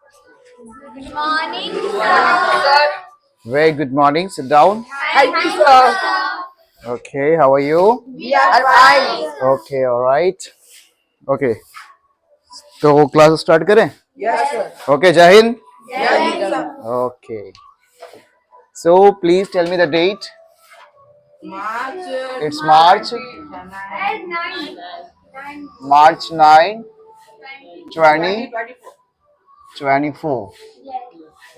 Good morning, sir. Very good morning. Sit down. Thank you, sir. Okay, how are you? We are fine. Okay, all right. Okay, तो class start करें? Yes, sir. Okay, जय Hind. Yes, sir. Okay. So please tell me the date. March. It's March. 9. March 9, 2024.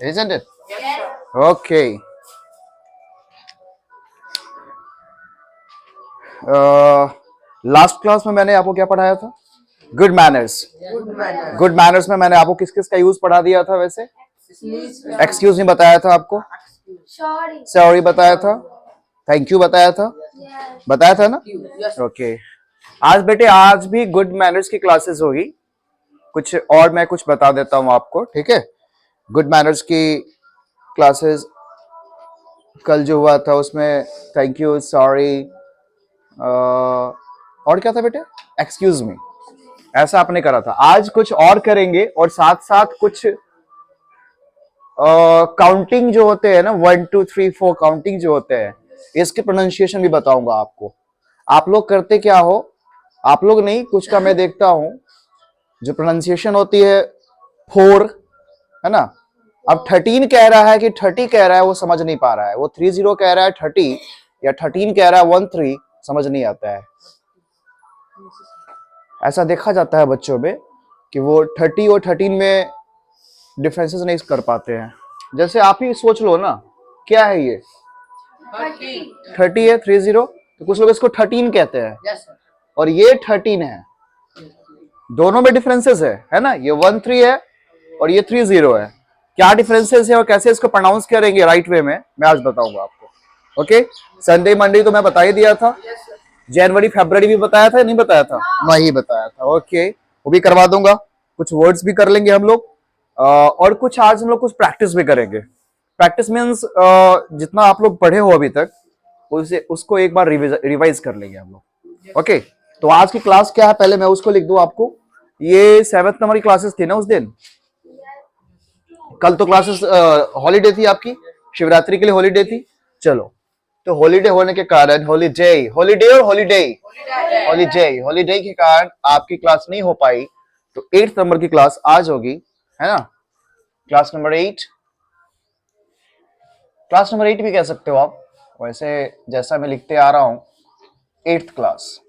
Isn't it? Yes, sir. Okay. Last class में मैंने आपको क्या पढ़ाया था? Good manners. Good manner. Good manners में मैंने आपको किस किस का यूज पढ़ा दिया था वैसे? एक्सक्यूज नहीं बताया था आपको? Sorry. सॉरी बताया था? थैंक यू बताया था? Yes. बताया था ना? Yes. ओके. आज बेटे आज भी गुड मैनर्स की क्लासेस होगी. कुछ और मैं कुछ बता देता हूँ आपको, ठीक है? गुड मैनर्स की क्लासेस कल जो हुआ था उसमें थैंक यू, सॉरी और क्या था बेटे? Excuse me. ऐसा आपने करा था. आज कुछ और करेंगे और साथ साथ कुछ काउंटिंग जो होते हैं ना, 1 2 3 4 काउंटिंग जो होते हैं, इसके प्रोनाउंसिएशन भी बताऊंगा आपको. आप लोग करते क्या हो? आप लोग नहीं, कुछ का मैं देखता हूं जो प्रोनाउंसिएशन होती है 4, है ना? अब 13 कह रहा है कि 30 कह रहा है, वो समझ नहीं पा रहा है. वो 30 कह रहा है 30 या 13 कह रहा है 13, समझ नहीं आता है. ऐसा देखा जाता है बच्चों में कि वो 30 और 13 में डिफरेंसेस नहीं कर पाते हैं. जैसे आप ही सोच लो ना, क्या है ये? 30 है, 30. तो कुछ लोग इसको 13 कहते हैं. Yes, sir. और ये 13 है. दोनों में डिफरेंसेस है ना? ये 13 है और ये 30 है. क्या डिफरेंसेस है और कैसे इसको प्रोनाउंस करेंगे राइट वे में, मैं आज बताऊंगा आपको. ओके. संडे मंडे तो मैं बता ही दिया था. जनवरी फरवरी भी बताया था, नहीं बताया था? नहीं बताया था. ओके, वो भी करवा दूंगा. कुछ वर्ड्स भी कर लेंगे हम लोग. और कुछ आज हम लोग कुछ प्रैक्टिस भी करेंगे. प्रैक्टिस मीन्स जितना आप लोग पढ़े हो अभी तक उसे उसको एक बार रिवाइज कर लेंगे हम लोग. ओके. तो आज की क्लास क्या है, पहले मैं उसको लिख दूं आपको. ये 7th नंबर की क्लासेस थी ना उस दिन. कल तो क्लासेस हॉलीडे थी आपकी, शिवरात्रि के लिए हॉलीडे थी. चलो, तो हॉलीडे होने के कारण हॉलीडे हॉलीडे और हॉलीडे हॉलीडे हॉलीडे के कारण आपकी क्लास नहीं हो पाई. तो 8th नंबर की क्लास आज होगी, है ना? Class number 8. क्लास नंबर 8 भी कह सकते हो आप, वैसे जैसा मैं लिखते आ रहा हूं 8th क्लास.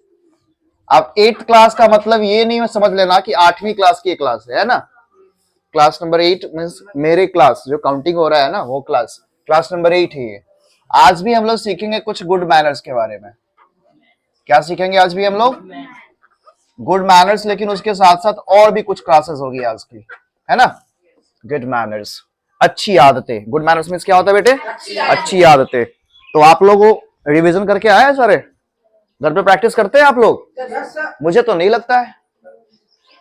अब 8th क्लास का मतलब ये नहीं समझ लेना कि 8वीं क्लास की क्लास है ना? क्लास नंबर 8 मीन्स मेरे क्लास जो काउंटिंग हो रहा है ना, वो क्लास नंबर 8 है ये. आज भी हम लोग सीखेंगे कुछ गुड मैनर्स के बारे में. क्या सीखेंगे आज भी हम लोग? Good manners. लेकिन उसके साथ साथ और भी कुछ क्लासेस होगी आज की, है ना? गुड मैनर्स, अच्छी आदतें. गुड मैनर्स मीन्स क्या होता है बेटे? अच्छी आदतें. तो आप लोग रिवीजन करके आए हैं सारे? घर पे प्रैक्टिस करते हैं आप लोग? Yes, sir. मुझे तो नहीं लगता है.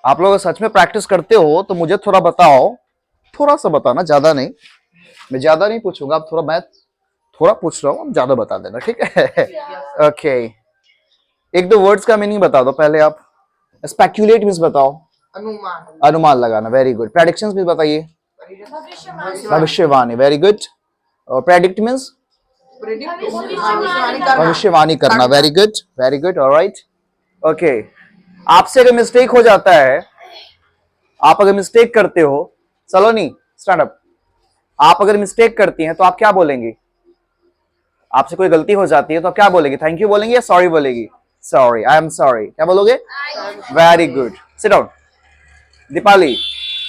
आप लोग सच में प्रैक्टिस करते हो तो मुझे थोड़ा बताओ. थोड़ा सा बताना, ज्यादा नहीं. मैं ज्यादा नहीं पूछूंगा. आप थोड़ा, मैं थोड़ा पूछ रहा हूँ, आप ज्यादा बता देना, ठीक है? ओके. एक दो वर्ड्स का मीनिंग बता दो पहले आप. स्पेक्यूलेट मीन्स बताओ, अनुमान. अनुमान लगाना. Very good. प्रेडिक्शंस मीन्स बताइए. भविष्यवाणी. Very good. और प्रेडिक्ट मीन्स भविष्यवाणी करना. Very good, very good. Alright. Okay. आपसे अगर मिस्टेक हो जाता है, आप अगर मिस्टेक करते हो, सलोनी स्टैंड अप. आप अगर मिस्टेक करती हैं तो आप क्या बोलेंगी? आपसे कोई गलती हो जाती है तो आप क्या बोलेंगे? थैंक यू बोलेंगे या सॉरी बोलेगी? Sorry, I am sorry. क्या बोलोगे? Very good. Sit down. Deepali,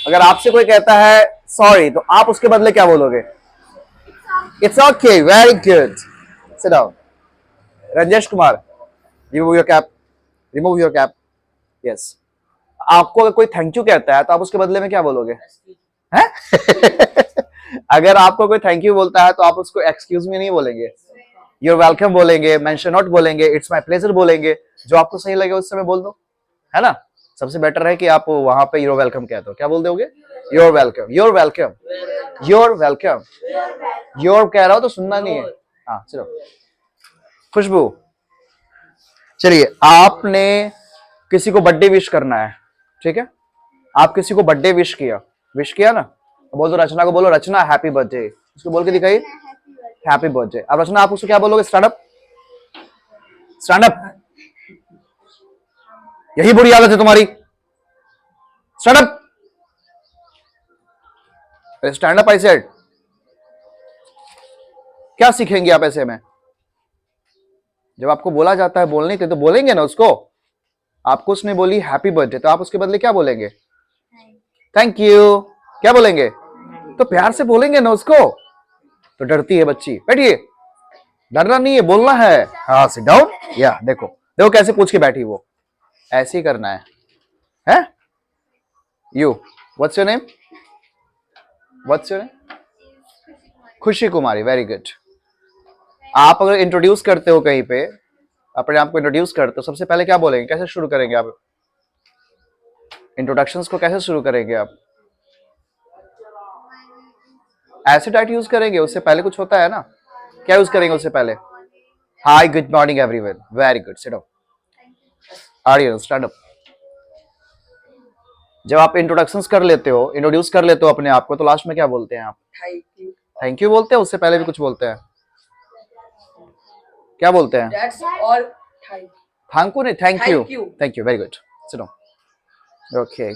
अगर आपसे कोई कहता है सॉरी तो आप उसके बदले क्या बोलोगे? It's okay. Very good. Sit down. Ranjesh Kumar, remove your cap. Remove your cap. Yes. आपको अगर कोई थैंक यू कहता है तो आप उसके बदले में क्या बोलोगे? हैं? अगर आपको कोई थैंक यू बोलता है तो आप उसको एक्सक्यूज मी नहीं बोलेंगे, यूर वेलकम बोलेंगे, मेंशन नॉट बोलेंगे, इट्स माय प्लेजर बोलेंगे. जो आपको सही लगे उस समय बोल दो, है ना? सबसे बेटर है कि आप वहां पे यूर वेलकम कह दो. क्या बोल दोगे? You're welcome. You're welcome. You're welcome. You're कह रहा हो तो सुनना नहीं है. हाँ चलो. खुशबू, चलिए, आपने किसी को बर्थडे विश करना है, ठीक है? आप किसी को बर्थडे विश किया ना? बोल दो रचना को, बोलो रचना हैप्पी बर्थडे, उसको बोल के दिखाइए हैप्पी बर्थडे। अब रचना आप उसको क्या बोलोगे? स्टैंड अप, स्टैंड अप, यही बुरी आदत है तुम्हारी, stand up, stand up I said. क्या सीखेंगे आप ऐसे में? जब आपको बोला जाता है बोलने के तो बोलेंगे ना उसको। आपको उसने बोली हैप्पी बर्थडे तो आप उसके बदले क्या बोलेंगे? Thank you. क्या बोलेंगे? तो प्यार से बोलेंगे ना उसको। तो डरती है बच्ची, बैठिए, डरना नहीं है, बोलना है। हाँ सिट डाउन, या देखो देखो कैसे पूछ के बैठी वो, ऐसे ही करना है? You what's your name? What's your name? खुशी कुमारी, वेरी गुड। आप अगर इंट्रोड्यूस करते हो कहीं पे, अपने आप को इंट्रोड्यूस करते हो, सबसे पहले क्या बोलेंगे? कैसे शुरू करेंगे आप इंट्रोडक्शंस को? कैसे शुरू करेंगे आप? ऐसे टाइट यूज करेंगे? उससे पहले कुछ होता है ना, क्या यूज करेंगे उससे पहले? Hi good morning everyone, very good, sit down, audience stand up. जब आप इंट्रोडक्शंस कर लेते हो, इंट्रोड्यूस कर लेते हो अपने आप को, तो लास्ट में क्या बोलते हैं आप? थैंक यू बोलते हैं? उससे पहले भी कुछ बोलते हैं? क्या बोलते हैं? That's all. थैंक यू नहीं, thank you, Thank you. Thank you, very good, sit down. Okay,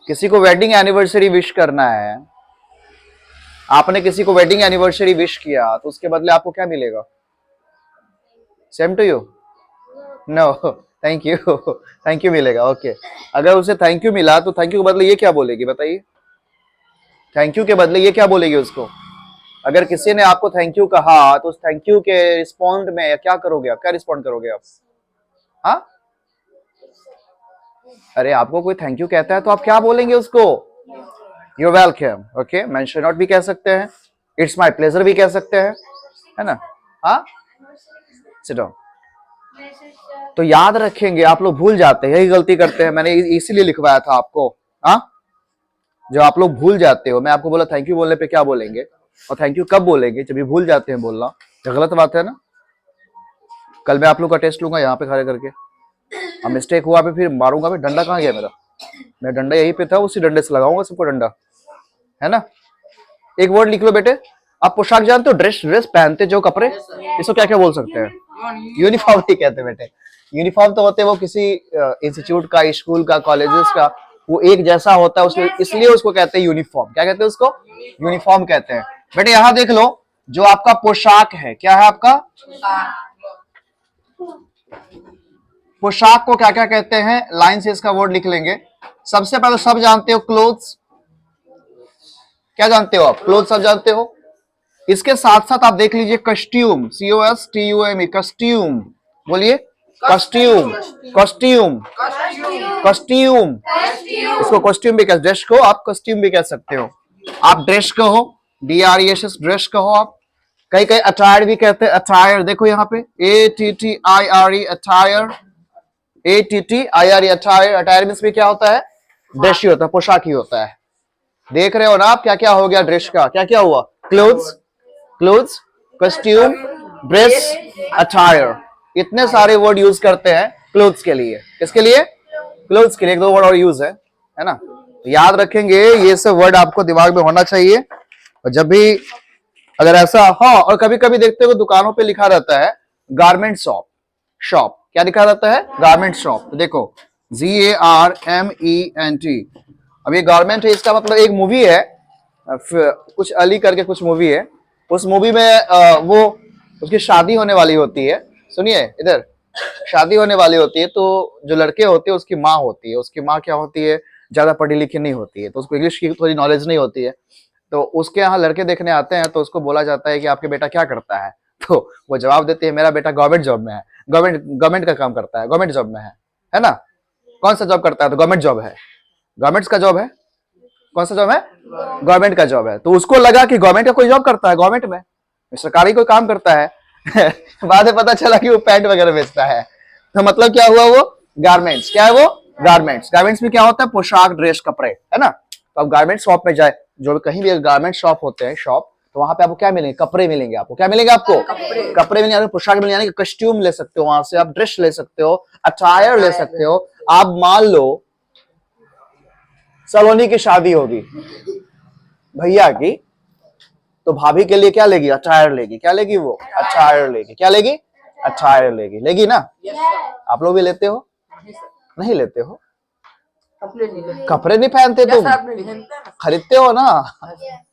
किसी को वेडिंग एनिवर्सरी विश करना है, आपने किसी को वेडिंग एनिवर्सरी विश किया तो उसके बदले आपको क्या मिलेगा? Same to you? No, thank you, thank you मिलेगा। ओके, अगर उसे थैंक यू मिला तो थैंक यू के बदले ये क्या बोलेगी बताइए? थैंक यू के बदले ये क्या बोलेगी उसको? अगर किसी ने आपको थैंक यू कहा तो उस थैंक यू के रिस्पॉन्ड में क्या करोगे आप? क्या रिस्पॉन्ड करोगे आप? हाँ, अरे आपको कोई थैंक यू कहता है तो आप क्या बोलेंगे उसको? You welcome. Okay, mention not भी कह सकते हैं, इट्स माय प्लेजर भी कह सकते हैं, है ना? हाँ, सिट डाउन। तो याद रखेंगे, आप लोग भूल जाते हैं, यही गलती करते हैं, मैंने इसीलिए लिखवाया था आपको। हाँ, जो आप लोग भूल जाते हो, मैं आपको बोला थैंक यू बोलने पे क्या बोलेंगे और थैंक यू कब बोलेंगे, जब भी भूल जाते हैं बोलना, तो गलत बात है ना। कल मैं आप लोग का टेस्ट लूंगा यहाँ पे खड़े करके, अब मिस्टेक हुआ पे फिर मारूंगा। मैं डंडा कहाँ गया मेरा? मैं डंडा यहीं पे था, उसी डंडे से लगाऊंगा सबको डंडा, है ना? एक वर्ड लिख लो बेटे। आप पोशाक जानते हो? ड्रेस, ड्रेस पहनते जो कपड़े, इसको क्या क्या बोल सकते हैं? यूनिफॉर्म नहीं कहते बेटे, यूनिफॉर्म तो होते हैं वो किसी इंस्टीट्यूट का, स्कूल का, कॉलेजेस का, वो एक जैसा होता है उसमें, इसलिए उसको कहते हैं यूनिफॉर्म। क्या कहते हैं उसको? यूनिफॉर्म कहते हैं। बेटे यहाँ देख लो, जो आपका पोशाक है, क्या है आपका पोशाक को क्या क्या कहते हैं? लाइन से इसका वर्ड लिख लेंगे। सबसे पहले सब जानते हो क्लोथ्स, क्या जानते हो आप? क्लोथ सब जानते हो। इसके साथ साथ आप देख लीजिए कस्ट्यूम, COSTUME, कस्ट्यूम, बोलिए कस्ट्यूम, कस्ट्यूम, कस्ट्यूम, इसको कॉस्ट्यूम भी कह, ड्रेस को आप कस्ट्यूम भी कह सकते हो। आप ड्रेस कहो, DRES, ड्रेस कहो आप। कई कई अटायर भी कहते हैं, अटायर देखो यहाँ पे ATTIRE, attire, ATTIRE, attire. Attire means भी क्या होता है? ड्रेस ही होता है, पोशाक ही होता है। देख रहे हो ना आप क्या क्या हो गया ड्रेस का? क्या क्या हुआ? Clothes, clothes, costume, dress, attire, इतने सारे वर्ड यूज करते हैं क्लोथ्स के लिए। किसके लिए? क्लोथ्स के लिए। एक दो वर्ड और यूज है ना? तो याद रखेंगे, ये सब वर्ड आपको दिमाग में होना चाहिए। और जब भी अगर ऐसा, हाँ, और कभी कभी देखते हो दुकानों पे लिखा रहता है गारमेंट शॉप, शॉप क्या लिखा रहता है? Garment shop. तो देखो GARMENT, अब ये गारमेंट है, इसका मतलब एक मूवी है, कुछ अली करके कुछ मूवी है, उस मूवी में वो उसकी शादी होने वाली होती है। सुनिए इधर, शादी होने वाली होती है, तो जो लड़के होते हैं उसकी माँ होती है, उसकी माँ क्या होती है? ज्यादा पढ़ी लिखी नहीं होती है, तो उसको इंग्लिश की थोड़ी नॉलेज नहीं होती है। तो उसके यहाँ लड़के देखने आते हैं, तो उसको बोला जाता है कि आपके बेटा क्या करता है? तो वो जवाब देती है मेरा बेटा गवर्नमेंट जॉब में है, गवर्नमेंट का काम करता है, गवर्नमेंट जॉब में है ना? कौन सा जॉब करता है? तो गवर्नमेंट जॉब है, गवर्नमेंट का जॉब है। कौन सा जॉब है? गवर्नमेंट का जॉब है। तो उसको लगा कि गवर्नमेंट का कोई जॉब करता है, गवर्नमेंट में सरकारी कोई काम करता है। बाद में पता चला कि वो पैंट वगैरह बेचता है। तो मतलब क्या हुआ? वो गारमेंट्स, क्या है वो? गारमेंट्स। गारमेंट्स में क्या होता है? पोशाक, ड्रेस, कपड़े, है ना? तो आप गारमेंट शॉप में जाए, जो कहीं भी गारमेंट शॉप होते हैं, शॉप, तो वहां पे आपको क्या मिलेंगे? कपड़े मिलेंगे। आपको क्या मिलेंगे? आपको कपड़े मिलेंगे, पोशाक मिलेंगे, यानी कि कस्ट्यूम ले सकते हो वहां से, आप ड्रेस ले सकते हो, अटायर ले सकते हो। आप मान लो सलोनी की शादी होगी भैया की, तो भाभी के लिए क्या लेगी? अटायर लेगी। क्या लेगी वो? अटायर लेगी। क्या लेगी? अटायर लेगी। लेगी ना? Yes sir. आप लोग भी लेते हो? नहीं सर, नहीं लेते हो? कपड़े नहीं लेते। कपड़े नहीं पहनते यस तुम? सर, आपने पहनते हैं ना। खरीदते हो ना?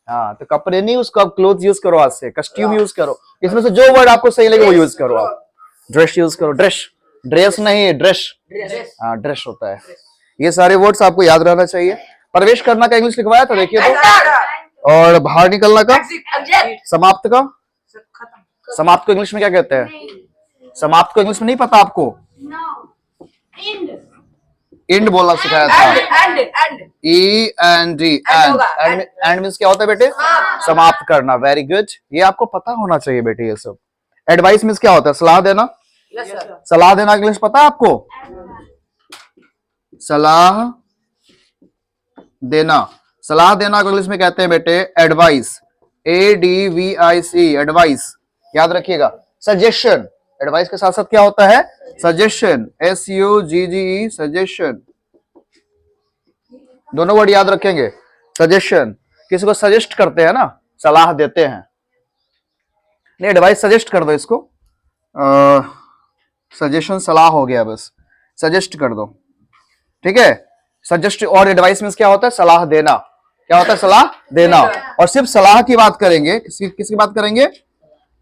हाँ, तो कपड़े नहीं, उसको आप क्लोथ यूज करो, आज से कस्ट्यूम यूज करो। इसमें से जो वर्ड आपको सही लगे वो यूज करो। आप ड्रेस यूज करो। ड्रेस, ड्रेस नहीं, ड्रेस। ड्रेस। हाँ, ड्रेस होता है। ये सारे वर्ड्स आपको याद रहना चाहिए। प्रवेश करना का इंग्लिश लिखवाया था, देखिए तो। और बाहर निकलना का, एग्जिट। समाप्त का, खत्म। समाप्त को इंग्लिश में क्या कहते हैं? समाप्त को इंग्लिश में नहीं पता आपको? इंड बोलना सिखाया था। एंड END, End होगा, एंड एंड मींस क्या होता है बेटे? समाप्त करना। वेरी गुड, ये आपको पता होना चाहिए बेटे ये सब। एडवाइस मींस क्या होता है? सलाह देना। Yes sir. सलाह देना इंग्लिश पता है आपको? सलाह देना, सलाह देना को इंग्लिश में कहते हैं बेटे एडवाइस। ADVIC, advice. याद रखिएगा। सजेशन, एडवाइस के साथ साथ क्या होता है? सजेशन। SUGGE, suggestion. दोनों वर्ड याद रखेंगे। सजेशन, किसी को सजेस्ट करते हैं ना, सलाह देते हैं। नहीं, एडवाइस सजेस्ट कर दो इसको। सजेशन सलाह हो गया, बस सजेस्ट कर दो, ठीक है। सजेस्ट और एडवाइस मींस क्या होता है? सलाह देना। क्या होता है? सलाह देना। और सिर्फ सलाह की बात करेंगे, किसकी बात करेंगे?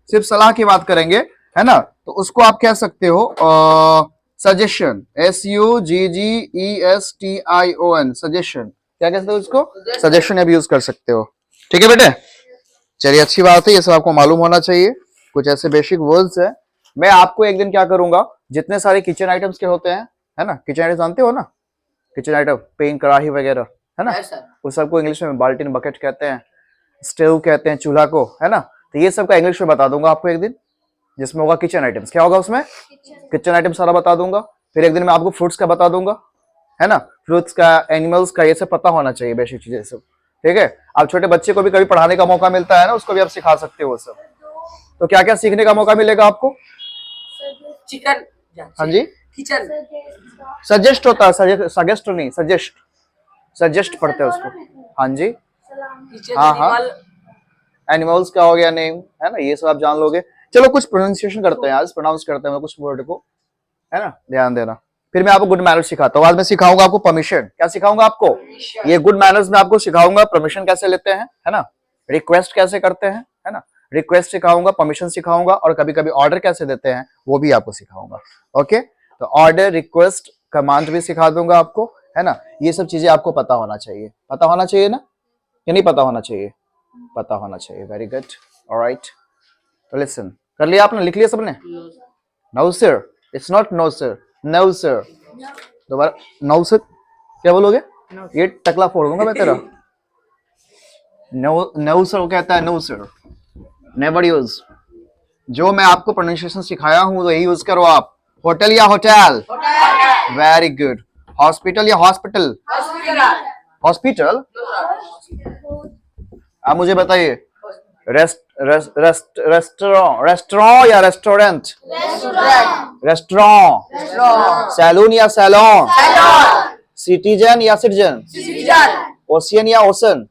सिर्फ सलाह की बात करेंगे, है ना, तो उसको आप कह सकते हो सजेशन। SUGGESTION, suggestion. क्या कहते हो उसको? सजेशन अब यूज कर सकते हो, ठीक है बेटे। चलिए, अच्छी बात है, ये सब आपको मालूम होना चाहिए। कुछ ऐसे बेसिक वर्ड्स है। मैं आपको एक दिन क्या करूंगा, जितने सारे किचन आइटम्स के होते हैं, है ना, किचन आइटम जानते हो ना, किचन आइटम, पेन, कढ़ाई वगैरह, है ना, यस सर। उस सबको इंग्लिश में बाल्टीन, बकेट कहते हैं, स्टोव कहते हैं चूल्हा को, है ना। तो ये सब का इंग्लिश में बता दूंगा आपको एक दिन, जिसमें होगा किचन आइटम्स। क्या होगा उसमें? किचन आइटम सारा बता दूंगा। फिर एक दिन मैं आपको फ्रूट्स का बता दूंगा, है ना, फ्रूट्स का, एनिमल्स का, ये सब पता होना चाहिए, बेसिक चीजें सब, ठीक है। आप छोटे बच्चे को भी कभी पढ़ाने का मौका मिलता है ना, उसको भी आप सिखा सकते हो वो सब। तो क्या क्या सीखने का मौका मिलेगा आपको? चिकन। हाँ जी, किचन। सजेस्ट होता है, सजेस्ट नहीं, सजेस्ट, सजेस्ट पढ़ते हैं उसको। हाँ जी, किचन हाँ, हाँ। एनिमल। एनिमल्स का हो गया नेम, है ना, ये सब आप जान लोगे। चलो कुछ प्रोनाउंसिएशन करते हैं आज, प्रोनाउंस करते हैं कुछ वर्ड को, है ना, ध्यान देना। फिर मैं आपको गुड मैनर्स सिखाता हूँ। आज मैं सिखाऊंगा आपको परमिशन। क्या सिखाऊंगा आपको? ये गुड मैनर्स में आपको सिखाऊंगा परमिशन कैसे लेते हैं, है ना, रिक्वेस्ट कैसे करते हैं, है ना, रिक्वेस्ट सिखाऊंगा, परमिशन सिखाऊंगा, और कभी कभी ऑर्डर कैसे देते हैं वो भी आपको सिखाऊंगा। ओके, तो ऑर्डर, रिक्वेस्ट, कमांड भी सिखा दूंगा आपको, है ना। ये सब चीजें आपको पता होना चाहिए। पता होना चाहिए ना, या नहीं पता होना चाहिए? पता होना चाहिए। Very good, alright. तो लिसन, कर लिया आपने? लिख लिया सबने? No sir, it's not no sir, no sir. दोबारा, नो सर क्या बोलोगे? ये टकला फोड़ दूंगा मैं तेरा। नो, नो सर कहता है, नो सर, नेवर यूज। जो मैं आपको प्रोनाउंसिएशन सिखाया हूं तो यही यूज करो आप। होटल या होटल? Very good. हॉस्पिटल या हॉस्पिटल? हॉस्पिटल। आप मुझे बताइए, रेस्टोरेंट, रेस्टोरेंट या रेस्टोरेंट? रेस्टोरेंट। सैलून या सैलून? सिटीजन या सिटीजन? ओशियन या ओशन?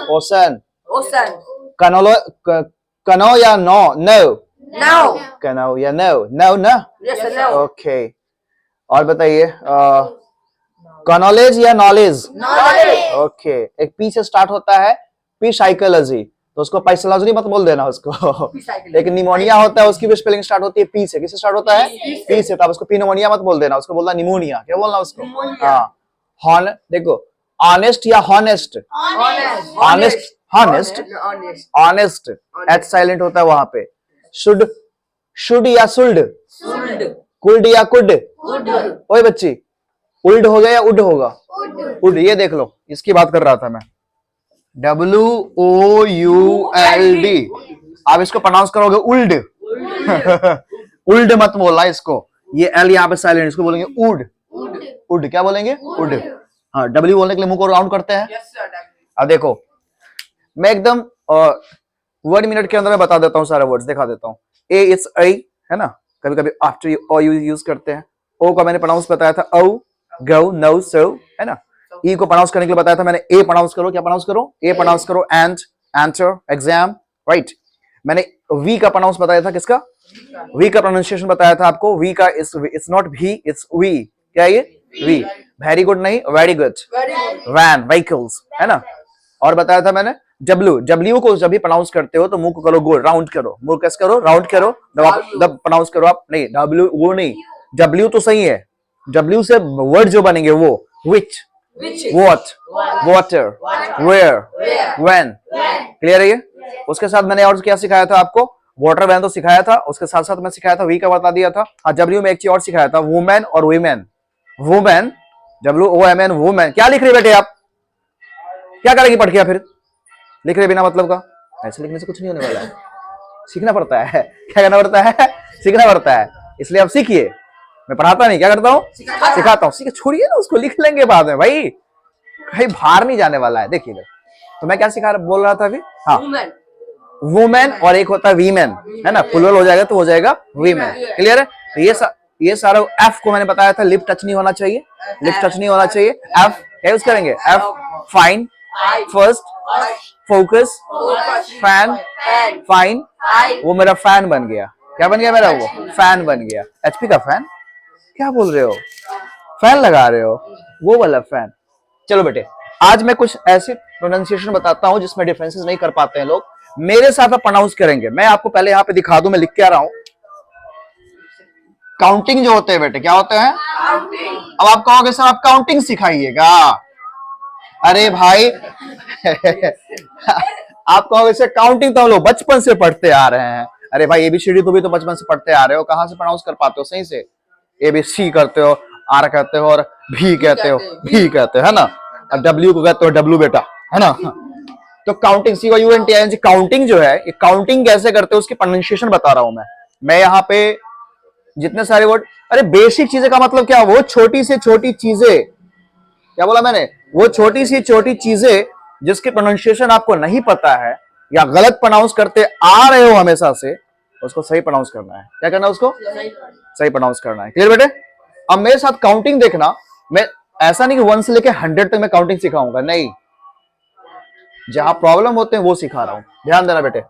ओशन। कनो, कनो या नो? नो। कनो या नो? नो ना? ओके। और बताइए, कनॉलेज या नॉलेज? ओके। एक पी से स्टार्ट होता है, पी साइकोलॉजी, तो उसको पाइसोलॉजी मत बोल देना उसको। एक निमोनिया होता है, उसकी भी स्पेलिंग स्टार्ट होती है पी से। किससे स्टार्ट होता है? पी से। तो आप उसको पिनोमोनिया मत बोल देना, उसको बोलना निमोनिया। क्या बोलना उसको? हाँ। हॉन, देखो, ऑनेस्ट या honest? Honest, honest, honest, H silent होता है वहां पे। शुड, शुड या सुल्ड? कुल्ड या कुड? ओए बच्ची, उल्ड हो गया या उड होगा? उड। ये देख लो, इसकी बात कर रहा था मैं। WOULD। आप इसको प्रोनाउंस करोगे उल्ड। उल्ड मत बोलना इसको, ये एल यहाँ पे साइलेंट, इसको बोलेंगे उड। उड। क्या बोलेंगे? उड। हाँ, W बोलने के लिए मुंह को राउंड करते हैं। अब देखो, मैं एकदम 1 मिनट के अंदर मैं बता देता हूँ, सारे वर्ड्स दिखा देता हूँ। ए इट्स आई, है ना, कभी कभी आफ्टर यू यूज करते हैं। ओ का मैंने प्रोनाउंस बताया था, औ, गो, नो, सो, है ना। ई को प्रोनाउंस करने के लिए बताया था मैंने, ए प्रोनाउंस करो, क्या प्रोनाउंस करो, ए प्रोनाउंस करो, एंड, एंटर, एग्जाम, राइट। मैंने वी का प्रोनाउंस बताया था, किसका, वी का प्रोनाउंसिएशन बताया था आपको, वी का इट्स नॉट भी, इट्स वी, क्या ये, वी। वेरी गुड नहीं, वेरी गुड, वैन, व्हीकल्स, है ना। और बताया था मैंने डब्ल्यू, डब्ल्यू को जब भी प्रोनाउंस करते हो तो मुंह को करो गोल, राउंड करो, मुंह कैसे करो, राउंड करो, जब प्रोनाउंस करो आप, नहीं डब्ल्यू वो नहीं, डब्ल्यू तो सही है, डब्ल्यू से वर्ड जो बनेंगे वो, which, what, water, where, when, clear है ये। उसके साथ मैंने और क्या सिखाया था आपको, वाटर वैन तो सिखाया था, उसके साथ साथ मैं सिखाया था वी का बता दिया था। हाँ, डब्ल्यू में एक चीज और सिखाया था, वुमेन और women, women, W O M N, women. क्या लिख रहे बेटे आप, क्या करेंगे पढ़ के, फिर लिख रहे बिना मतलब का, ऐसे लिखने से कुछ नहीं होने वाला है, सीखना पड़ता है, क्या करना पड़ता है, सीखना पड़ता है, इसलिए आप सीखिए। मैं पढ़ाता नहीं, क्या करता हूँ, सिखाता हूँ, सीखे, छोड़िए ना उसको, लिख लेंगे बाद में भाई, कहीं बाहर नहीं जाने वाला है। देखिए तो मैं क्या सिखा बोल रहा था अभी, हाँ, वुमेन और एक होता है वीमेन, है ना, प्लुरल हो जाएगा तो हो जाएगा वीमेन, क्लियर है। तो ये सारा, एफ को मैंने बताया था लिप टच नहीं होना चाहिए, लिप टच नहीं होना चाहिए, एफ क्या यूज करेंगे, F, fine, first, focus, fan, fine, वो मेरा फैन बन गया, क्या बन गया मेरा, वो फैन बन गया, एचपी का फैन, क्या बोल रहे हो, फैन लगा रहे हो, वो वाला फैन। चलो बेटे, आज मैं कुछ ऐसे प्रोनाउंसिएशन बताता हूं जिसमें डिफरेंसेस नहीं कर पाते हैं लोग, मेरे साथ आप प्रोनाउंस करेंगे। मैं आपको पहले यहां पे दिखा दूं, मैं लिख के आ रहा हूं, काउंटिंग जो होते हैं बेटे, क्या होते हैं, अब आप कहोगे सर आप काउंटिंग सिखाइएगा, अरे भाई आप कहोगे सर काउंटिंग तो हम लोग बचपन से पढ़ते आ रहे हैं, अरे भाई एबीसीडी तो भी तो बचपन से पढ़ते आ रहे हो, कहां से प्रोनाउंस कर पाते हो सही से, एबीसी करते हो, आर कहते हो, और भी कहते हो, भी कहते हो, है ना, और डब्ल्यू को कहते हो डब्ल्यू बेटा, है ना। तो counting, C U N T I N G, counting जो है, ये काउंटिंग कैसे करते हो उसकी प्रोनाउंसिएशन बता रहा हूं मैं यहाँ पे जितने सारे वर्ड, अरे बेसिक चीजें का मतलब क्या, वो छोटी से छोटी चीजें, क्या बोला मैंने, वो छोटी सी छोटी चीजें जिसकी प्रोनाउंसिएशन आपको नहीं पता है या गलत प्रोनाउंस करते आ रहे हो हमेशा से, उसको सही प्रोनाउंस करना है, क्या करना है उसको, सही प्रोनाउंस करना है, क्लियर बेटे। अब मेरे साथ काउंटिंग देखना, मैं ऐसा नहीं कि 1 से लेके 100 तक मैं काउंटिंग सिखाऊंगा, नहीं, जहां प्रॉब्लम होते हैं वो सिखा रहा हूं, ध्यान देना बेटे।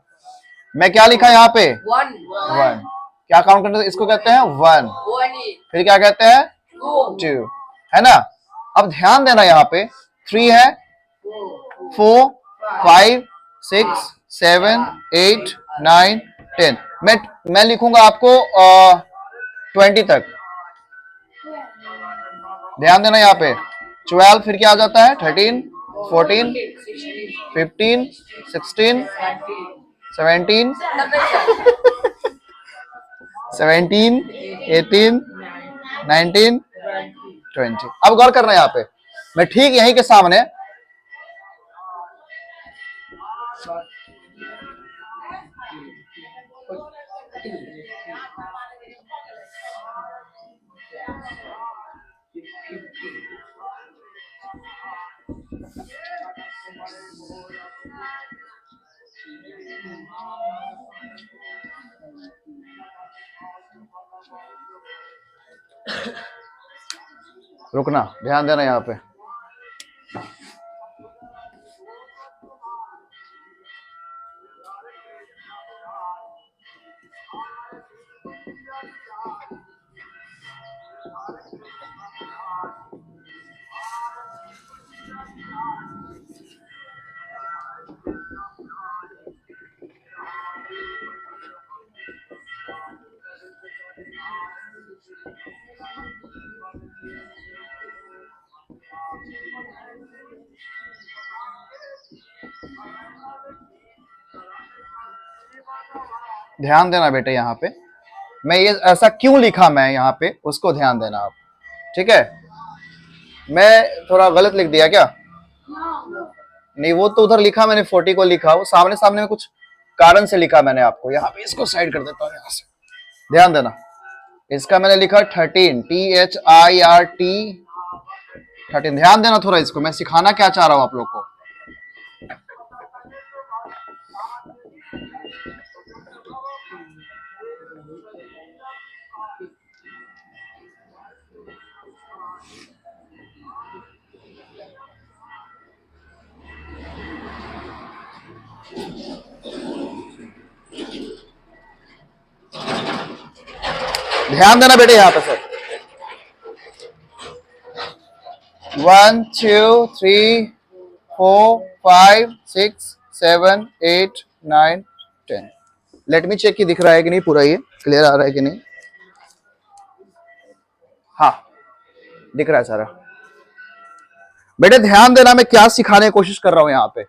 मैं क्या लिखा यहाँ पे, 1, क्या काउंट करना, इसको कहते हैं 1, फिर क्या कहते हैं 2, है ना। अब ध्यान देना, यहाँ पे 3 है, 4, 5, 6, 7, 8, 9, 10, मैं लिखूंगा आपको 20 तक, ध्यान देना यहाँ पे 12, फिर क्या आ जाता है 13, 14, 15, 16, 17, 17, 18, 19, 20। अब गौर करना यहाँ पे, मैं ठीक यहीं के सामने, रुकना, ध्यान देना यहाँ पे, ध्यान देना बेटे, यहाँ पे मैं ये ऐसा क्यों लिखा, मैं यहाँ पे उसको ध्यान देना आप, ठीक है। मैं थोड़ा गलत लिख दिया क्या, नहीं वो तो उधर लिखा मैंने 40 को लिखा, वो सामने सामने में कुछ कारण से लिखा मैंने आपको, यहाँ पे इसको साइड कर देता हूँ यहाँ से, ध्यान देना, इसका मैंने लिखा 13, THIRT, 13, ध्यान देना थोड़ा, इसको मैं सिखाना क्या चाह रहा हूँ आप लोग को, ध्यान देना बेटे यहां पे सर। 1 2 3 4 5 6 7 8 9 10। लेट मी चेक कि दिख रहा है कि नहीं, पूरा ये क्लियर आ रहा है कि नहीं। हाँ दिख रहा है सारा। बेटे ध्यान देना, मैं क्या सिखाने की कोशिश कर रहा हूं यहां पे।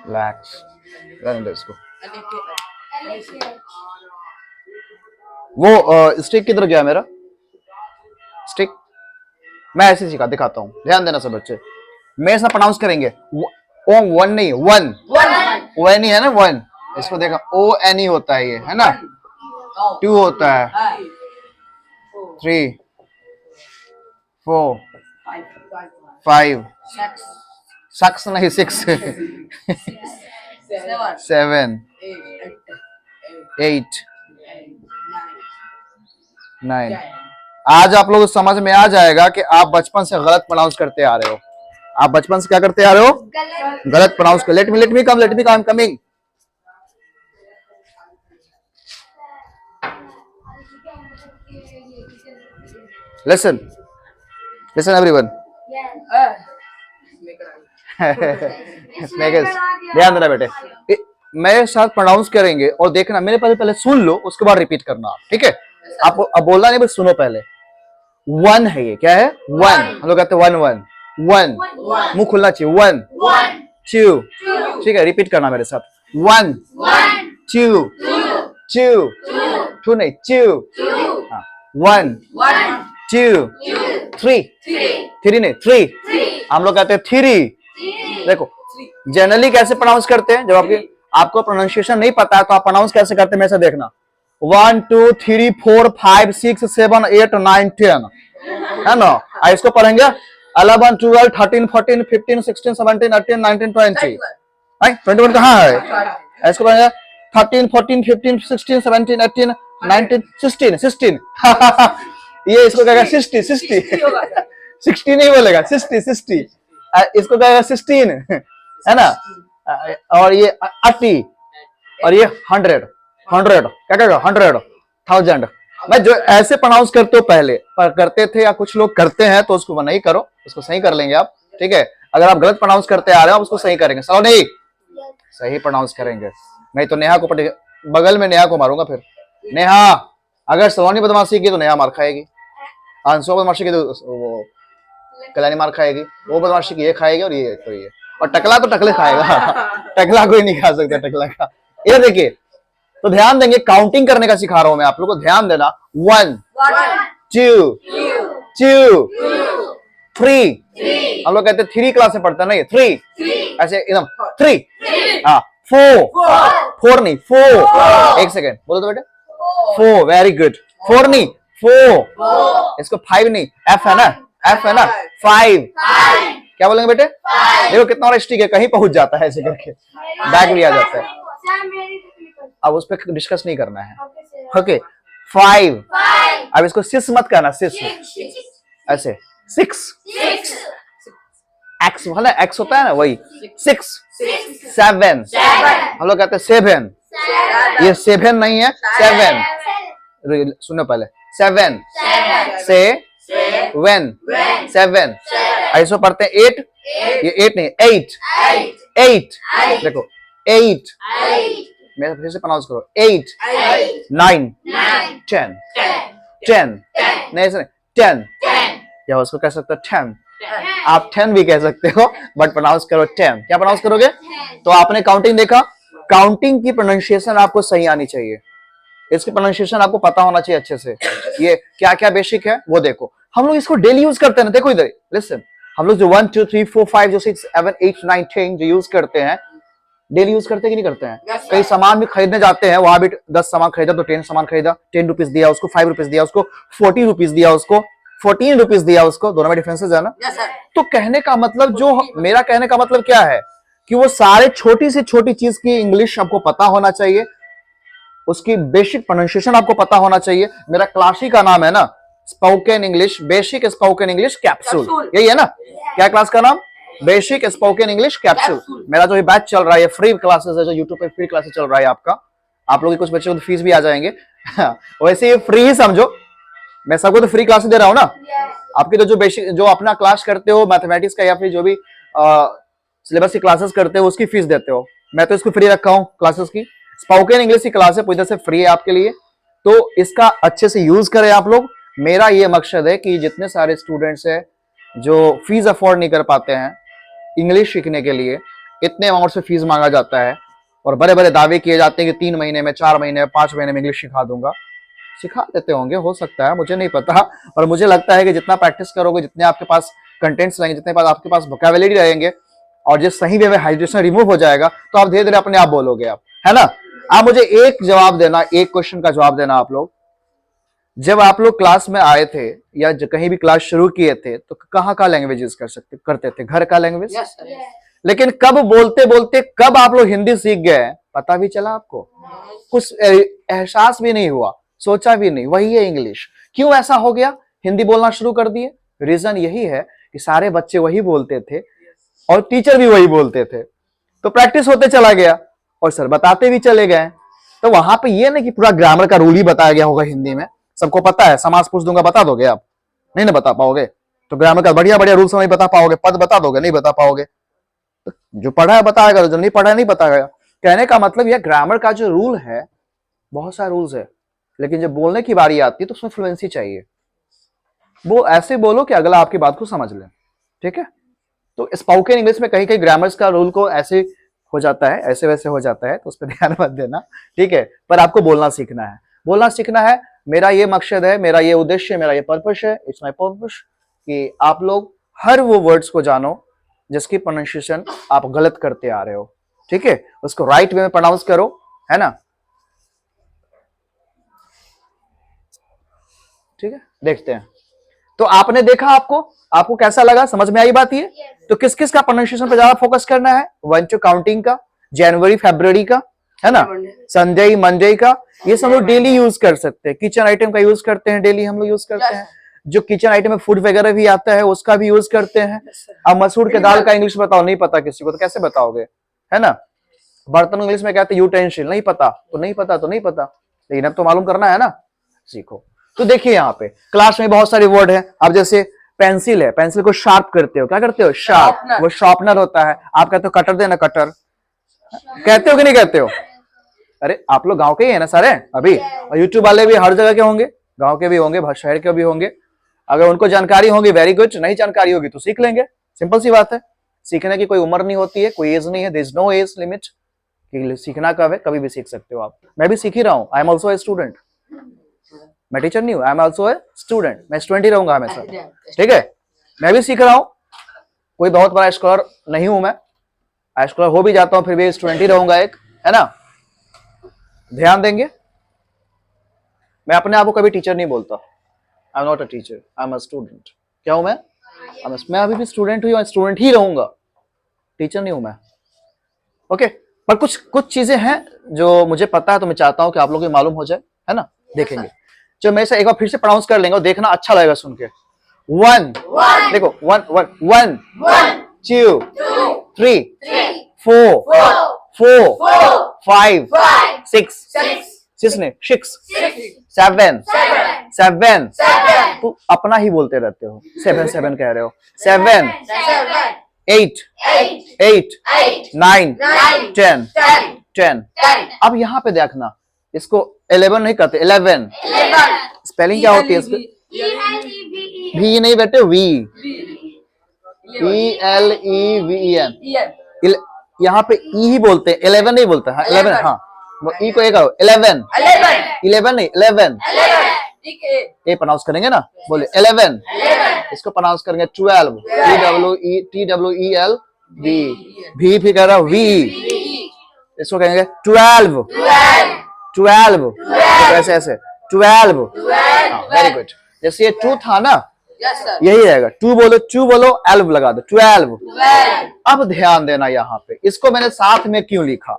रिलैक्स, रहने दो इसको। वो स्टिक किधर गया मेरा स्टिक? मैं ऐसे सिखा दिखाता हूँ, ध्यान देना सब बच्चे। मैं ऐसा प्रोनाउंस करेंगे, ओ वन नहीं, वन वन ही है ना, वन। इसको देखा, ओ एन ही होता है ये, है ना। टू होता है, 3 4 5 सक्स नहीं, 6 7 8 9। आज आप लोग समझ में आ जाएगा कि आप बचपन से गलत प्रोनाउंस करते आ रहे हो। आप बचपन से क्या करते आ रहे हो? गलत प्रोनाउंस कर। लेट मी कम कमिंग। Listen everyone. ध्यान देना बेटे, मेरे साथ प्रोनाउंस करेंगे और देखना, मेरे पहले सुन लो, उसके बाद रिपीट करना, ठीक है। आपको अब बोलना नहीं, बस सुनो पहले। वन है ये, क्या है? वन। हम लोग कहते हैं वन, मुंह खुलना चाहिए। 1 2, ठीक है, रिपीट करना मेरे साथ। 1 2 2 नहीं, 2 1 2 3 3 नहीं, 3। हम लोग कहते हैं 3। देखो जनरली कैसे प्रोनाउंस करते हैं, जब आपको प्रोनाउंसिएशन नहीं पता है तो आप प्रोनाउंस कैसे करते हैं, मैं से देखना। 1 2 3 4 5 6 7 8 9 10, है ना। इसको पढ़ेंगे 11 12 13 14 15 16 17 18 19 20। 21 कहाँ है? इसको पढ़ेंगे 13 14 15 16 17 18 19 16। ये इसको कहेगा 60 60 नहीं बोलेगा, 60। इसको कहेगा 16, है ना। और ये 80, और ये 100 क्या कहेगा? 100 1000। मैं जो ऐसे प्रोनाउंस करते हो पहले पर करते थे, या कुछ लोग करते हैं, तो उसको नहीं करो, उसको सही कर लेंगे आप, ठीक है। अगर आप गलत प्रोनाउंस करते आ रहे हो, आप उसको सही करेंगे। चलो नहीं, सही प्रोनाउंस करेंगे, नहीं तो नेहा को बगल में नेहा को मारूंगा फिर। नेहा अगर सलोनी बदमाशी की तो नेहा मार खाएगी, अंशु बदमाशी की तो वो कल्याणी मार खाएगी, वो बदमाशी की ये खाएगी, और ये तो ये, और टकला तो टकले खाएगा। टकला कोई नहीं खा सकता, टकला का। ये देखिए, तो ध्यान देंगे, काउंटिंग करने का सिखा रहा हूं मैं आप लोगों को, ध्यान देना। 1 2 3। हम लोग कहते हैं 3 क्लास में पढ़ते हैं, नहीं 3 ऐसे एकदम 3। 4 नहीं, 4। एक सेकेंड बोलो तो बेटे, 4। Very good. 4 नहीं, 4। इसको 5 नहीं, F है ना, 5। क्या बोलेंगे बेटे? देखो कितना और स्टिक है, कहीं पहुंच जाता है ऐसे करके, बैग भी आ जाता है। अब उस पर डिस्कस नहीं करना है, ओके। 5। अब इसको 6 मत कहना, 6 ऐसे, 6 एक्स है ना, एक्स होता है ना, वही 6 7। हम लोग कहते हैं 7, ये 7 नहीं है, 7। सुनो पहले, 7 से when 7। ऐसे पढ़ते हैं 8, ये 8 नहीं, 8। देखो 8, मैं फिर से प्रोनाउंस करो, 8 9 10 नहीं, 10। या उसको कह सकते हो 10, आप 10 भी कह सकते हो, बट प्रोनाउंस करो 10। क्या प्रोनाउंस करोगे? तो आपने काउंटिंग देखा, काउंटिंग की प्रोनाउंसिएशन आपको सही आनी चाहिए। इसकी प्रोनाउंसिएशन आपको पता होना चाहिए अच्छे से। ये क्या क्या बेसिक है वो देखो। हम लोग इसको डेली यूज करते हैं ना, देखो इधर लिसन, हम लोग जो 1 2 3 4 5 जो 6 7 8 9 10 जो यूज करते हैं, डेली यूज करते हैं कि नहीं करते हैं? Yes, sir. कई सामान भी खरीदने जाते हैं, वहां भी 10 सामान खरीदा तो 10 सामान खरीदा, 10 रुपीज दिया उसको, 5 रुपीज दिया उसको, 40 रुपीज दिया उसको, 14 रुपीज दिया उसको, दोनों में डिफरेंसेस है ना। Yes, sir. तो कहने का मतलब, जो मेरा कहने का मतलब क्या है कि वो सारे छोटी से छोटी चीज की इंग्लिश आपको पता होना चाहिए, उसकी बेसिक प्रोनाउंसिएशन आपको पता होना चाहिए। मेरा क्लास ही का नाम है ना, spoken English, basic spoken English capsule, capsule. यही है ना। क्या क्लास का नाम? Basic spoken English capsule. Capsule. मेरा जो बैच चल रहा है, फ्री क्लासेस है, जो यूट्यूब पे फ्री क्लासेस चल रहा है आपका। आप लोग के कुछ बच्चों को तो फीस भी आ जाएंगे वैसे ये फ्री ही समझो, मैं सबको तो फ्री क्लास दे रहा हूँ ना। आपके तो जो बेसिक, जो अपना क्लास करते हो मैथमेटिक्स का या फिर जो भी सिलेबस की क्लासेस करते हो, उसकी फीस देते हो। मैं तो इसको फ्री रखा हूँ क्लासेस की। स्पोकन इंग्लिश की क्लास है, पूरी तरह से फ्री है आपके लिए, तो इसका अच्छे से यूज करें आप लोग। मेरा ये मकसद है कि जितने सारे स्टूडेंट्स हैं जो फीस अफोर्ड नहीं कर पाते हैं इंग्लिश सीखने के लिए, इतने अमाउंट से फीस मांगा जाता है और बड़े बड़े दावे किए जाते हैं कि 3 महीने में, 4 महीने में, 5 महीने में इंग्लिश सिखा दूंगा। सिखा देते होंगे, हो सकता है, मुझे नहीं पता। और मुझे लगता है कि जितना प्रैक्टिस करोगे, जितने आपके पास कंटेंट्स रहेंगे, जितने आपके पास वोकैबुलरी रहेंगे, और जिस सही वे में हाइड्रेशन रिमूव हो जाएगा, तो आप धीरे धीरे अपने आप बोलोगे आप, है ना। आप मुझे एक जवाब देना, एक क्वेश्चन का जवाब देना आप लोग। जब आप लोग क्लास में आए थे या कहीं भी क्लास शुरू किए थे, तो कहाँ का लैंग्वेज यूज करते थे? घर का लैंग्वेज। Yes, sir. लेकिन कब बोलते बोलते कब आप लोग हिंदी सीख गए, पता भी चला आपको? कुछ एहसास भी नहीं हुआ, सोचा भी नहीं, वही है इंग्लिश। क्यों ऐसा हो गया? हिंदी बोलना शुरू कर दिए। रीजन यही है कि सारे बच्चे वही बोलते थे और टीचर भी वही बोलते थे, तो प्रैक्टिस होते चला गया और सर बताते भी चले गए। तो वहां पे ये नहीं कि पूरा ग्रामर का रूल ही बताया गया होगा हिंदी में, सबको पता है। समास पूछ दूंगा, बता दोगे आप? नहीं ना बता पाओगे। तो ग्रामर का बढ़िया बढ़िया रूल्स नहीं बता पाओगे, पद बता दोगे, नहीं बता पाओगे। तो जो पढ़ा है बताएगा, जो नहीं पढ़ा है नहीं बताएगा। कहने का मतलब यह ग्रामर का जो रूल है, बहुत सारे रूल्स है, लेकिन जब बोलने की बारी आती है तो उसमें फ्लुएंसी चाहिए। वो ऐसे बोलो कि अगला आपकी बात को समझ ले, ठीक है। तो स्पोकन इंग्लिश में कहीं कहीं ग्रामर्स का रूल को ऐसे हो जाता है, ऐसे वैसे हो जाता है, तो उस पर ध्यान मत देना, ठीक है। पर आपको बोलना सीखना है, बोलना सीखना है। मेरा ये मकसद है, मेरा ये उद्देश्य, मेरा ये पर्पस है, इट्स माय पर्पस, कि आप लोग हर वो वर्ड्स को जानो जिसकी प्रोनाउंसिएशन आप गलत करते आ रहे हो, ठीक है। उसको राइट वे में प्रोनाउंस करो, है ना। ठीक है, देखते हैं। तो आपने देखा, आपको कैसा लगा? समझ में आई बात ये? तो किस किस का प्रोनाउंसिएशन पे ज्यादा फोकस करना है? 1 to काउंटिंग का, जनवरी फरवरी का, है ना, संडे मंडे का, ये सब लोग डेली यूज कर सकते हैं। किचन आइटम का यूज करते हैं, डेली हम लोग यूज करते हैं। जो किचन आइटम में फूड वगैरह भी आता है, उसका भी यूज करते हैं। अब मसूर के दाल का इंग्लिश बताओ, नहीं पता किसी को, तो कैसे बताओगे, है ना। बर्तन इंग्लिश में कहते हैं यूटेंसिल, नहीं पता तो नहीं पता, तो नहीं पता, लेकिन अब तो मालूम करना है ना, सीखो। तो देखिए यहाँ पे क्लास में बहुत सारे वर्ड है। अब जैसे पेंसिल है, पेंसिल को शार्प करते हो, क्या करते हो? शार्प। वो शार्पनर होता है। आप कहते हो कटर देना, कटर कहते हो कि नहीं कहते हो? अरे आप लोग गांव के ही है ना सारे अभी, और यूट्यूब वाले भी हर जगह के होंगे, गांव के भी होंगे, शहर के भी होंगे। अगर उनको जानकारी होगी वेरी गुड, नहीं जानकारी होगी तो सीख लेंगे, सिंपल सी बात है। सीखने की कोई उम्र नहीं होती है, कोई एज नहीं है, there is no age limit कि सीखना कब है, कभी भी सीख सकते हो आप। मैं भी सीख ही रहा हूँ, I am also a student. मैं टीचर नहीं हूँ, I am also a student, मैं स्टूडेंट ही रहूंगा हमेशा, ठीक है। मैं भी सीख रहा हूँ, कोई बहुत बड़ा स्कॉलर नहीं हूं मैं, स्कॉलर हो भी जाता हूं फिर भी स्टूडेंट ही रहूंगा एक, है ना। ध्यान देंगे। मैं अपने आप को कभी टीचर नहीं बोलता, I am not a teacher, I am a student. क्या हूं मैं? मैं अभी भी स्टूडेंट हूं, स्टूडेंट ही रहूंगा, टीचर नहीं हूं मैं, ओके। पर कुछ चीजें हैं जो मुझे पता है, तो मैं चाहता हूं कि आप लोगों को मालूम हो जाए, है ना। देखेंगे जो मैं से एक बार फिर से प्रोनाउंस कर लेंगे और देखना अच्छा लगेगा सुन के। 1 देखो, 1 2 3 4 5 6 7 तू अपना ही बोलते रहते हो, 7 कह रहे हो, 7 8 9 10। अब यहाँ पे देखना, इसको 11 नहीं कहते, 11 स्पेलिंग क्या होती है इसकी? भी नहीं बेटे, वी, ELEVEN। यहाँ पे ई ही बोलते हैं, 11 नहीं बोलते हैं, 11 हाँ। वो ई को ए कहो 11 11 11 नहीं 11 ठीक है ए प्रोनाउंस करेंगे ना बोले 11 इसको प्रोनाउंस करेंगे 12 TWEL भी भी कह रहा वी इसको कहेंगे 12 ऐसे ऐसे 12 वेरी गुड जैसे ये 2 था ना यस सर यही रहेगा 2 बोलो 12 लगा दो 12 अब ध्यान देना यहाँ पे इसको मैंने साथ में क्यों लिखा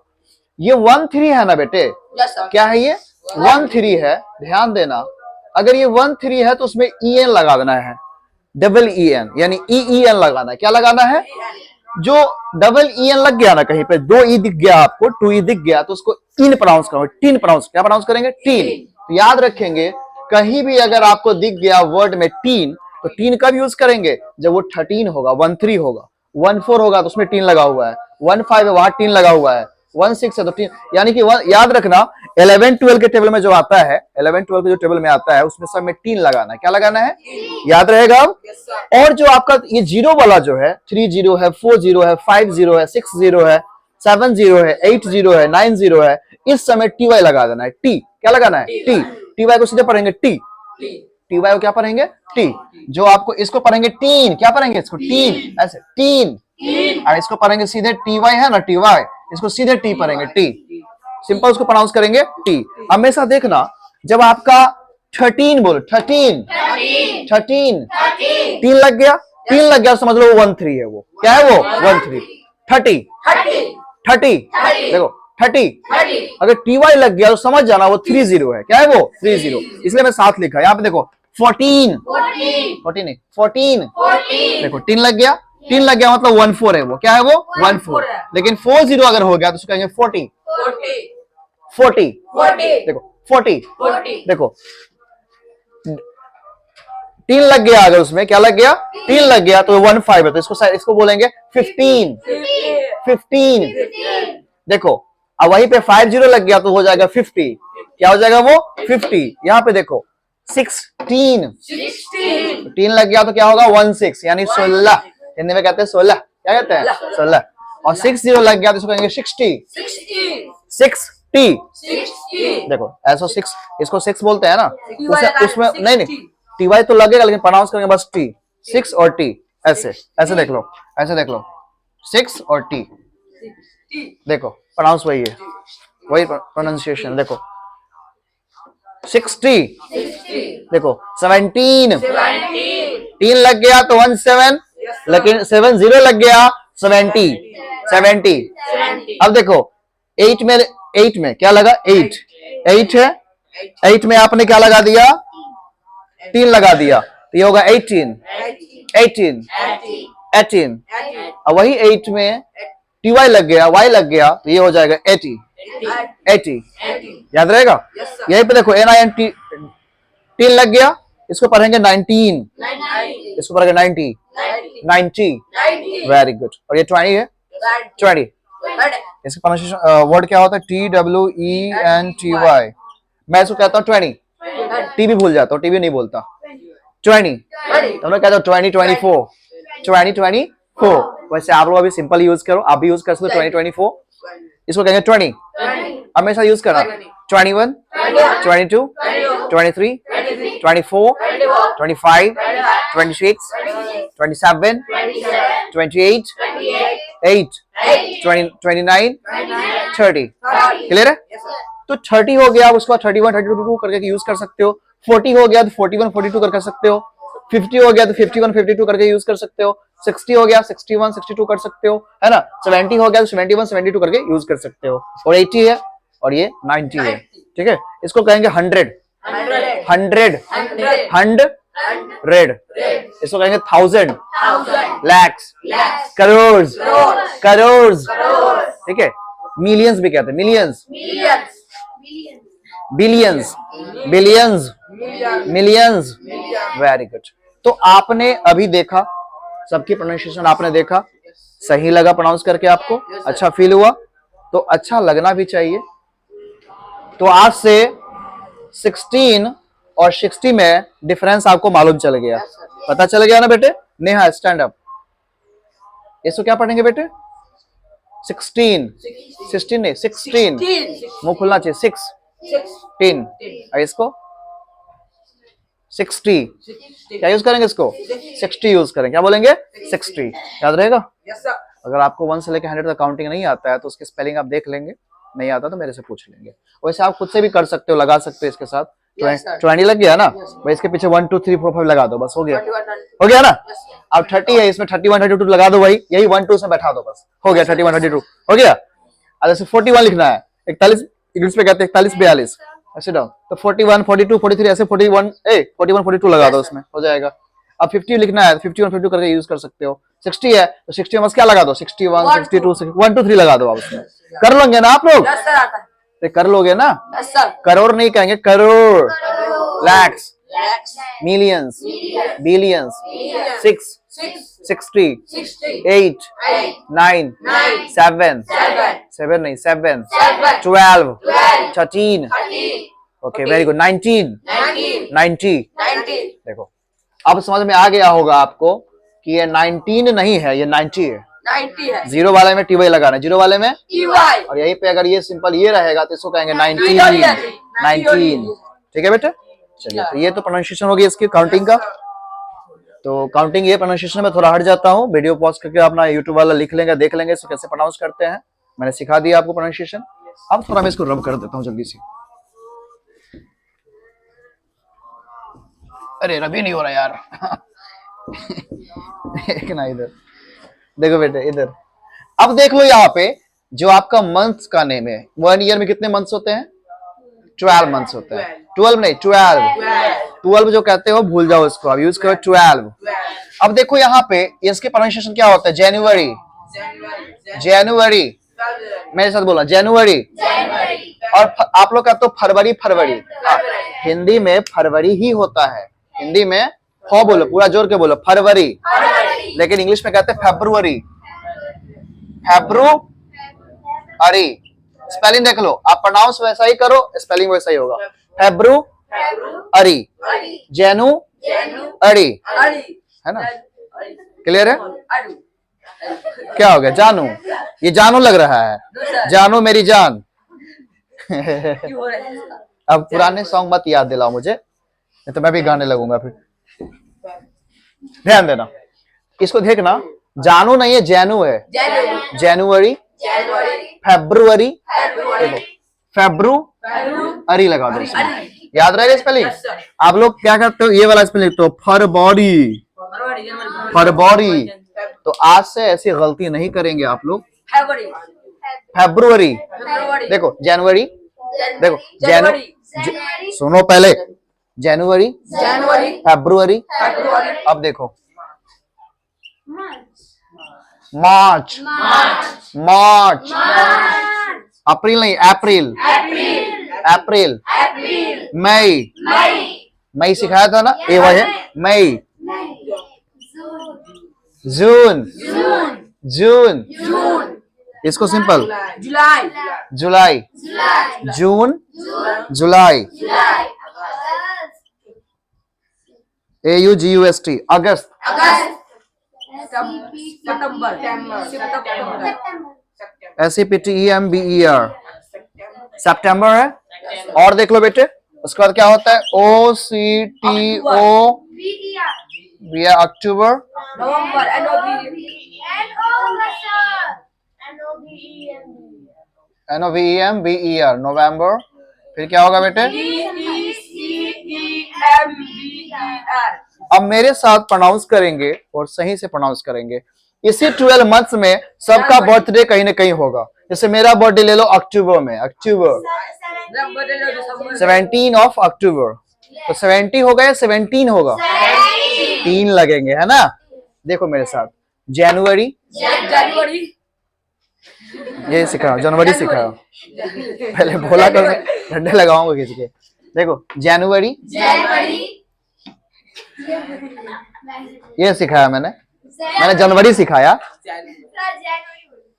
ये 1-3 है ना बेटे यस सर क्या है ये 1-3 है ध्यान देना अगर ये 1-3 है तो उसमें EN लगा देना है डबल EN यानी EEN लगाना है क्या लगाना है जो डबल EN लग गया ना कहीं पे 2 ई दिख गया आपको 2 ई दिख गया तो उसको इन प्रोनाउंस करोगे टीन प्रोनाउंस क्या प्रोनाउंस करेंगे टीन तो याद रखेंगे कहीं भी अगर आपको दिख गया वर्ड में टीन तो टीन कब यूज करेंगे जब वो 13 होगा 13 होगा 14 होगा तो उसमें टीन लगा हुआ है 15 है वहां टीन लगा हुआ है 16 है तो टीन यानी कि याद रखना 11-12 के टेबल में जो आता है 11-12 के जो टेबल में आता है उसमें सब में टीन लगाना है क्या लगाना है याद रहेगा अब यस सर और जो आपका ये 0 वाला जो है 30 है 40 है 50 है 60 है 70 है 80 है 90 है इस समय TY लगा देना है टी क्या लगाना है टी TY को सीधे पढ़ेंगे टी TY को क्या पढ़ेंगे टी जो आपको इसको पढ़ेंगे टीन क्या पढ़ेंगे इसको टीन ऐसे टीन और इसको पढ़ेंगे सीधे TY है ना TY इसको सीधे टी पढ़ेंगे टी सिंपल उसको प्रोनाउंस करेंगे टी हमेशा देखना जब आपका 13 बोलो 13 तीन लग गया समझ लो 1-3 है वो क्या है वो 1-3 30 देखो 30 अगर TY लग गया तो समझ जाना वो 30 है क्या है वो 30 इसलिए मैं साथ लिखा यहाँ पे देखो 14 नहीं 14 देखो 3 लग गया मतलब 14 है वो क्या है वो 14 लेकिन 40 अगर हो गया तो उसको कहेंगे 40 देखो 40 देखो 3 लग गया अगर उसमें क्या लग गया 3 लग गया तो 15 है तो इसको बोलेंगे 15 देखो अब वहीं पे 50 लग गया तो हो जाएगा 50 क्या हो जाएगा वो 50 यहाँ पे देखो 16 3 लग गया तो क्या होगा 16 यानी 16 हिंदी में कहते हैं 16 क्या कहते हैं 16 और 60 लग गया तो इसको कहेंगे 60 देखो ऐसा 6 इसको 6 बोलते हैं ना उसमें नहीं TY तो लगेगा लेकिन प्रोनाउंस करेंगे बस T 6 और T ऐसे देख लो 6 और T देखो प्रोनाउंस वही है वही प्रोनाउंसिएशन देखो 60 देखो 17 3 लग गया तो 17 लेकिन 70 लग गया 70 अब देखो 8 में क्या लगा 8 है 8 में आपने क्या लगा दिया 3 लगा दिया तो ये होगा 18 अब वही 8 में TY लग गया Y लग गया तो ये हो जाएगा 80 याद रहेगा यहीं पे देखो NINT 3 लग गया इसको पढ़ेंगे 19 इसको पढ़ेंगे 90 वेरी गुड और ये 20 है 20 इसका प्रोनाउंसिएशन वर्ड क्या होता है TWENTY मैं इसको कहता हूँ 20 टीवी भूल जाता हूँ टीवी नहीं बोलता 20 तो मैं कहता हूँ 2024 वैसे आप लोग अभी सिंपल यूज करो आप भी यूज कर सकते हो 2024 इसको कहेंगे 20 हमेशा यूज करना 21 22 23 24 25 26 27 28 8 29 30 क्लियर है तो 30 हो गया उसको 31 32 करके यूज कर सकते हो 40 हो गया तो 41 42 कर सकते हो 50 हो गया तो 51 52 करके यूज कर सकते हो 60 हो गया 61 62 कर सकते हो है ना 70 हो गया तो 71 72 करके यूज कर सकते हो और 80 है और ये 90 है ठीक है इसको कहेंगे 100 इसको कहेंगे 1000 lakhs करोड़ ठीक है मिलियंस भी कहते हैं मिलियंस वेरी गुड तो आपने अभी देखा सबकी प्रोनाउंसिएशन आपने देखा सही लगा प्रोनाउंस करके आपको अच्छा फील हुआ तो अच्छा लगना भी चाहिए तो आज से 16 और 60 में डिफरेंस आपको मालूम चल गया पता चल गया ना बेटे नेहा स्टैंड अप इसको क्या पढ़ेंगे बेटे 16 16 नहीं 16 मुंह खुलना चाहिए 16 इसको 60 क्या यूज करेंगे इसको 60 यूज करेंगे क्या बोलेंगे 60 याद रहेगा अगर आपको 1 से लेकर 100 तक काउंटिंग नहीं आता है तो उसकी स्पेलिंग आप देख लेंगे नहीं आता तो मेरे से पूछ लेंगे वैसे आप खुद से भी कर सकते हो लगा सकते हो इसके साथ 20 लग गया ना भाई इसके पीछे 1 2 3 4 5 लगा दो बस हो गया ना अब 30 है इसमें 31 32 लगा दो भाई यही 1 2 से बैठा दो बस हो गया 31 32 हो गया अब जैसे 41 लिखना है 41 इंग्लिश में कहते हैं 41 42 ऐसे डाउन तो 41 42 43 ऐसे 41 42 लगा दो उसमें हो जाएगा अब 50 लिखना है 51 52 करके यूज कर सकते हो 60 है तो 60 में बस क्या लगा दो 61 62 1 2 3 लगा दो आप उसमें कर लोगे ना आप लोग कर लोगे ना करोड़ नहीं कहेंगे करोड़ लैक्स मिलियंस बिलियंस 6 60 8 9 7 नहीं 7 12 13 ओके वेरी गुड 19 90 देखो अब समझ में आ गया होगा आपको कि ये 19 नहीं है ये 90 है 90 है जीरो वाले में टी लगाना जीरो वाले में TY और यहीं पे अगर ये सिंपल ये रहेगा तो इसको कहेंगे 19 ठीक है बेटा चलिए तो ये तो प्रोनाउंसिएशन होगी इसकी काउंटिंग का तो काउंटिंग ये प्रोनाउंसिएशन में थोड़ा हट जाता हूँ वीडियो पॉज करके अपना यूट्यूब वाला लिख लेंगे देख लेंगे इसको कैसे प्रोनाउंस करते हैं मैंने सिखा दिया आपको प्रोनाउंसिएशन अब थोड़ा मैं इसको रब कर देता हूँ जल्दी से अरे रबी नहीं हो रहा यार एक ना इधर देखो बेटे इधर अब देख लो यहाँ पे जो आपका मंथ्स का नेम है 1 ईयर में कितने मंथ्स होते हैं 12 मंथ्स होते हैं 12 नहीं 12 जो कहते हो भूल जाओ इसको अब यूज करो 12 अब देखो यहाँ पे इसके प्रोनाउंसिएशन क्या होता है जनवरी मेरे साथ बोला जनवरी और आप लोग कहते हो फरवरी हिंदी में फरवरी ही होता है हिंदी में हो बोलो पूरा जोर के बोलो फरवरी लेकिन इंग्लिश में कहते हैं फेब्रुअरी स्पेलिंग देख लो आप प्रोनाउंस वैसा ही करो स्पेलिंग वैसा ही होगा फेब्रुअरी जनवरी है ना क्लियर है क्या हो गया जानू ये जानू लग रहा है जानू मेरी जान अब पुराने सॉन्ग मत याद दिलाओ मुझे नहीं तो मैं भी गाने लगूंगा फिर ध्यान देना इसको देखना जानू नहीं है जैनू है जनवरी फेब्रुअरी फेब्रुअरी लगा दो इसमें याद रहेगा स्पेलिंग आप लोग क्या करते हो ये वाला स्पेलिंग तो फरवरी तो आज से ऐसी गलती नहीं करेंगे आप लोग फेब्रुअरी देखो जनवरी देखो सुनो पहले जनवरी फेब्रुअरी अब देखो मार्च अप्रैल नहीं अप्रैल मई सिखाया था ना ये वह है मई जून इसको सिंपल जुलाई जून जुलाई AUGUST अगस्त SEPTEMBER सितंबर है और देख लो बेटे उसके बाद क्या होता है OCTO अक्टूबर NOVEMBER नवंबर फिर क्या होगा बेटे अब मेरे साथ प्रोनाउंस करेंगे और सही से प्रोनाउंस करेंगे इसी 12 मंथ्स में सबका बर्थडे कहीं ना कहीं होगा जैसे मेरा बर्थडे ले लो अक्टूबर में 17 ऑफ अक्टूबर तो 70 होगा या 17 होगा 3 लगेंगे है ना देखो मेरे साथ जनवरी ये सिखाओ जनवरी सिखाओ पहले बोला कर डंडे लगाऊंगा किसी के देखो जनवरी ये सिखाया मैंने जनवरी सिखाया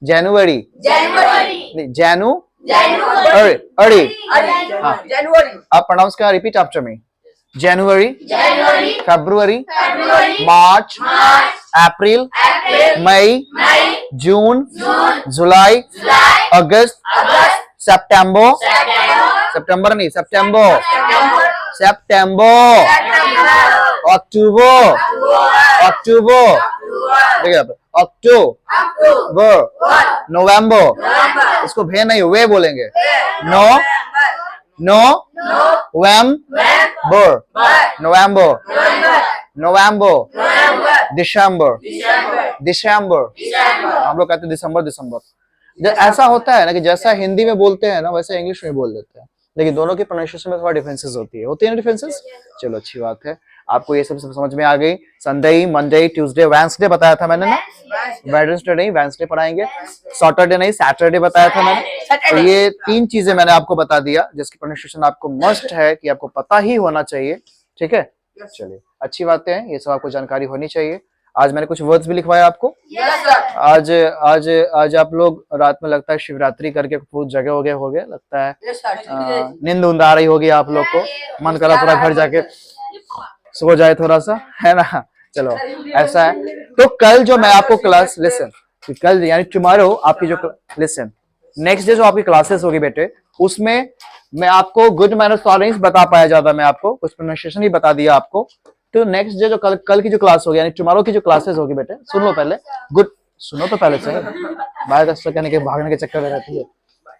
जनवरी जनवरी आप प्रोनाउंस का रिपीट आफ्टर मी जनवरी फरवरी मार्च अप्रैल मई जून, जुलाई, अगस्त, सितंबर, सितंबर नहीं, सितंबर, सितंबर, अक्टूबर, अक्टूबर, देखिए अक्टूबर, नवंबर, इसको भे नहीं वे बोलेंगे, नवंबर, दिसंबर, दिसंबर, हम लोग कहते हैं दिसंबर। ऐसा होता है ना कि जैसा हिंदी में बोलते हैं ना वैसा इंग्लिश में बोल देते हैं, लेकिन दोनों की प्रोनाउंसिएशन में थोड़ा डिफरेंसेस होती है ना डिफरेंसेस। चलो अच्छी बात है, आपको ये सब समझ में आ गई। संडे, मंडे, ट्यूसडे, वेडनेसडे बताया था मैंने ना, वेडनेसडे नहीं वेडनेसडे पढ़ाएंगे, सैटरडे नहीं सैटरडे बताया था मैंने। तो ये 3 चीजें मैंने आपको बता दिया जिसकी प्रोनाउंसिएशन आपको मस्ट है कि आपको पता ही होना चाहिए, ठीक है। चलिए अच्छी बातें हैं, ये सब आपको जानकारी होनी चाहिए। आज मैंने कुछ वर्ड्स भी लिखवाया आपको। आज आज आज आप लोग रात में लगता है शिवरात्रि करके बहुत जगह हो गए लगता है, नींद उन्द आ रही होगी आप लोग को, मन करा थोड़ा घर जाके सो जाए थोड़ा सा, है ना। चलो ऐसा है, तो कल जो मैं आपको क्लास लिसन, कल यानी टुमारो आपकी जो लिसन नेक्स्ट डे जो आपकी क्लासेस होगी बेटे, उसमें मैं आपको गुड मैनर्स तो नहीं बता पाया ज्यादा, मैं आपको कुछ प्रोनाउंसिएशन ही बता दिया आपको। तो नेक्स्ट डे जो कल की जो क्लास होगी यानी टुमारो की जो क्लासेस होगी बेटे, सुन लो पहले, सुनो तो पहले से, बाहर कहने के भागने के चक्कर में रहती है।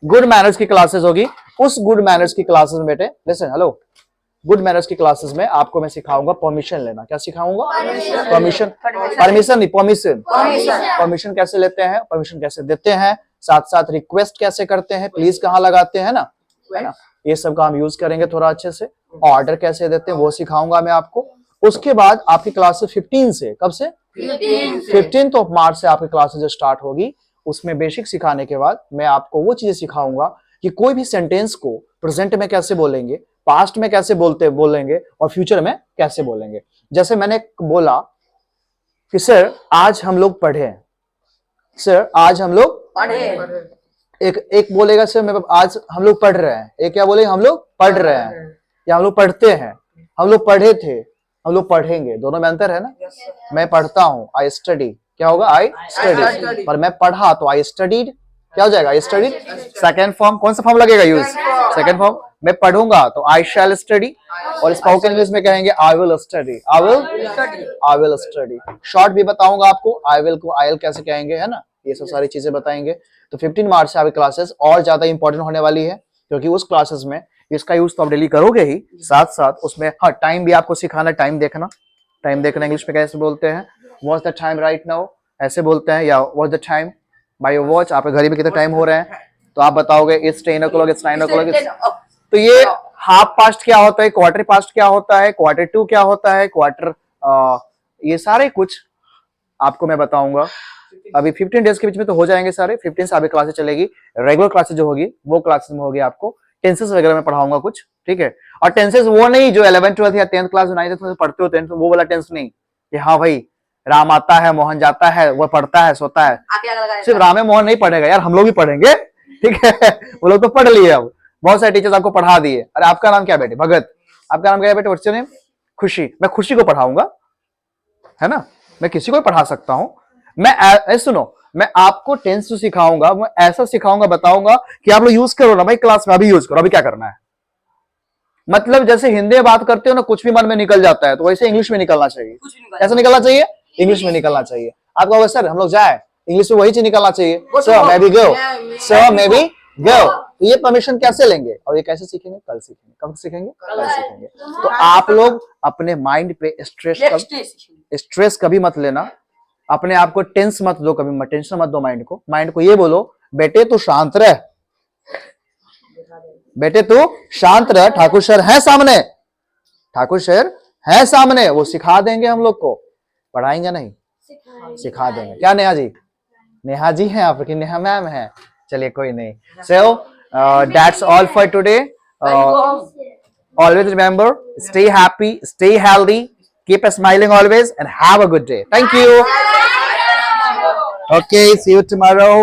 गुड मैनर्स की क्लासेस होगी, उस गुड मैनर्स की क्लासेस में बेटे लिसन, हेलो, गुड मैनर्स की क्लासेस में आपको मैं सिखाऊंगा परमिशन लेना। क्या सिखाऊंगा? परमिशन नहीं, परमिशन कैसे लेते हैं, परमिशन कैसे देते हैं, साथ साथ रिक्वेस्ट कैसे करते हैं, प्लीज कहाँ लगाते हैं ना, है ना, ये सब का हम यूज करेंगे थोड़ा अच्छे से। ऑर्डर कैसे देते हैं वो सिखाऊंगा मैं आपको। उसके बाद आपकी क्लासेस 15 से, कब से 15th ऑफ मार्च से आपकी क्लासेस स्टार्ट होगी। उसमें बेसिक सिखाने के बाद मैं आपको वो चीजें सिखाऊंगा कि कोई भी सेंटेंस को प्रेजेंट में कैसे बोलेंगे, पास्ट में कैसे बोलेंगे और फ्यूचर में कैसे बोलेंगे। जैसे मैंने बोला कि सर आज हम लोग पढ़े, सर आज हम लोग पढ़े, एक बोलेगा सर मैं आज हम लोग पढ़ रहे हैं, एक क्या बोलेगा हम लोग पढ़ रहे हैं, या हम लोग पढ़ते हैं, हम लोग पढ़े थे, हम लोग पढ़ेंगे, दोनों में अंतर है ना। मैं पढ़ता हूँ, आई स्टडी, क्या होगा आई स्टडी, पर मैं पढ़ा तो आई स्टडीड, क्या हो जाएगा आई स्टडीड। सेकंड फॉर्म, कौन सा फॉर्म लगेगा यूज, सेकंड फॉर्म। मैं पढ़ूंगा तो आई शैल स्टडी, और स्पोकन इंग्लिश में कहेंगे I will study, I will study. Short भी बताऊंगा आपको, आई विल को आई विल कैसे कहेंगे, है ना, ये सब सारी चीजें बताएंगे। तो 15 मार्च से आपकी क्लासेस और ज्यादा इंपॉर्टेंट होने वाली है, क्योंकि उस क्लासेस में इसका यूज तो आप डेली करोगे ही, साथ साथ उसमें हाँ टाइम भी आपको सिखाना, टाइम देखना इंग्लिश में कैसे बोलते हैं, what's the time right now ऐसे बोलते हैं, या what's the time by your watch, आपके घड़ी में कितना टाइम हो रहा है, तो आप बताओगे इट्स 10 o'clock, इट्स 9 o'clock। तो ये हाफ पास्ट क्या होता है, क्वार्टर पास्ट क्या होता है, क्वार्टर 2 क्या होता है, क्वार्टर, ये सारे कुछ आपको मैं बताऊंगा। अभी 15 डेज के बीच में तो हो जाएंगे सारे। 15 से आपकी क्लासेस चलेगी, रेगुलर क्लासेस जो होगी वो क्लासेस में होगी, आपको टेंसेस वगैरह में पढ़ाऊंगा कुछ, ठीक है। और टेंसेस वो नहीं जो 11th 12th या 10th क्लास 9th में पढ़ते हो, 10th वो वाला टेंस नहीं कि हाँ भाई राम आता है मोहन जाता है, वो पढ़ता है सोता है, सिर्फ राम है मोहन नहीं पढ़ेगा यार, हम लोग भी पढ़ेंगे, ठीक है। वो लोग तो पढ़ लिए, अब बहुत सारे टीचर्स आपको पढ़ा दिए। अरे आपका नाम क्या बेटे, भगत, आपका नाम क्या है बेटे, व्हाट्स योर नेम, खुशी, मैं खुशी को पढ़ाऊंगा, है ना, मैं किसी को भी पढ़ा सकता हूं। मैं सुनो, मैं आपको टेंस तो सिखाऊंगा, मैं ऐसा सिखाऊंगा, बताऊंगा कि आप लोग यूज करो ना भाई क्लास में, अभी यूज करो, अभी क्या करना है। मतलब जैसे हिंदी में बात करते हो ना, कुछ भी मन में निकल जाता है, तो वैसे इंग्लिश में निकलना चाहिए। ऐसा निकलना चाहिए, इंग्लिश में निकलना चाहिए। आप कहोगे सर हम लोग जाए, इंग्लिश में वही चीज निकलना चाहिए, sir may be go, sir may be go. तो ये परमिशन कैसे लेंगे और ये कैसे सीखेंगे, कल सीखेंगे। कब सीखेंगे, कल सीखेंगे। तो आप लोग अपने माइंड पे स्ट्रेस कभी मत लेना, अपने आप को टेंस मत दो, कभी टेंशन मत दो माइंड को ये बोलो बेटे तू शांत रह, बेटे तू शांत रह, ठाकुर सर है सामने, ठाकुर सर है सामने, वो सिखा देंगे हम लोग को, पढ़ाएंगे नहीं, सिखा देंगे। क्या नेहा जी, नेहा जी हैं आपकी, नेहा मैम है, चलिए कोई नहीं। So that's all for today. Always remember, stay happy, stay healthy, keep smiling always and have a good day. Thank you. Okay, see you tomorrow.